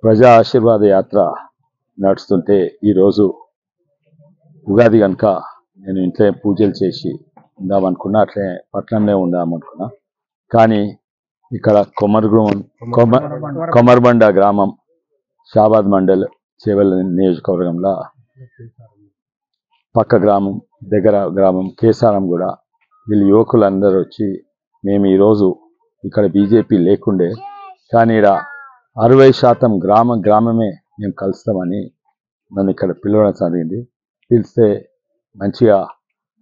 ప్రజా ఆశీర్వాద యాత్ర నడుస్తుంటే ఈరోజు ఉగాది కనుక నేను ఇంట్లో పూజలు చేసి ఉందామనుకున్నా, అట్లే పట్టణంలో ఉందామనుకున్నా. కానీ ఇక్కడ కొమర్బండ గ్రామం, షాబాద్ మండల్, చేవెళ్ళ నియోజకవర్గంలో పక్క గ్రామం, దగ్గర గ్రామం కేసారం కూడా వీళ్ళు యువకులందరూ వచ్చి మేము ఈరోజు ఇక్కడ బీజేపీ లేకుండే కానీ ఇక్కడ 60% గ్రామమే మేము కలుస్తామని నన్ను ఇక్కడ పిలవడం జరిగింది. పిలిస్తే మంచిగా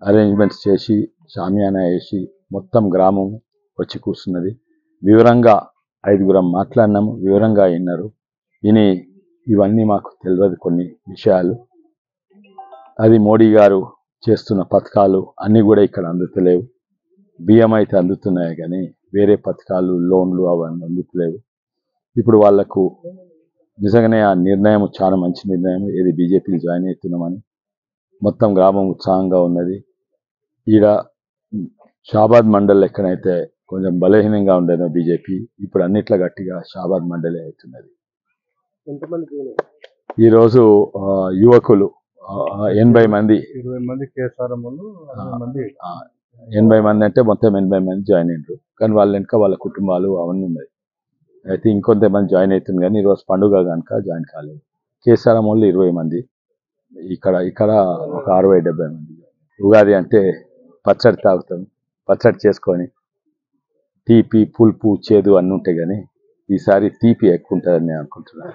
అరేంజ్మెంట్స్ చేసి షామియానా వేసి మొత్తం గ్రామం వచ్చి కూర్చున్నది. వివరంగా 5గురం మాట్లాడినాము, వివరంగా విన్నారు. ఇవన్నీ మాకు తెలియదు కొన్ని విషయాలు. అది మోడీ గారు చేస్తున్న పథకాలు అన్నీ కూడా ఇక్కడ అందుతలేవు. బియ్యం అయితే అందుతున్నాయి కానీ వేరే పథకాలు, లోన్లు అవన్నీ అందుతలేవు. ఇప్పుడు వాళ్లకు నిజంగానే ఆ నిర్ణయం చాలా మంచి నిర్ణయం. ఇది బీజేపీలో జాయిన్ అవుతున్నామని మొత్తం గ్రామం ఉత్సాహంగా ఉన్నది. ఈడ షాబాద్ మండల్ ఎక్కడైతే కొంచెం బలహీనంగా ఉండేదో బీజేపీ, ఇప్పుడు అన్నిట్లో గట్టిగా షాబాద్ మండలే అవుతున్నది. ఈరోజు యువకులు 80 మంది, 80 మంది అంటే మొత్తం 80 మంది జాయిన్ అయ్యారు. కానీ వాళ్ళ వెనుక వాళ్ళ కుటుంబాలు అవన్నీ ఉన్నాయి. అయితే ఇంకొంతమంది జాయిన్ అవుతుంది కానీ ఈరోజు పండుగ కనుక జాయిన్ కాలేదు. కేసారం వాళ్ళు 20 మంది, ఇక్కడ ఒక 60-70 మంది. ఉగాది అంటే పచ్చడి తాగుతాం, పచ్చడి చేసుకొని తీపి, పులుపు, చేదు అన్నీ ఉంటాయి. కానీ ఈసారి తీపి ఎక్కువ ఉంటుందని నేను అనుకుంటున్నాను.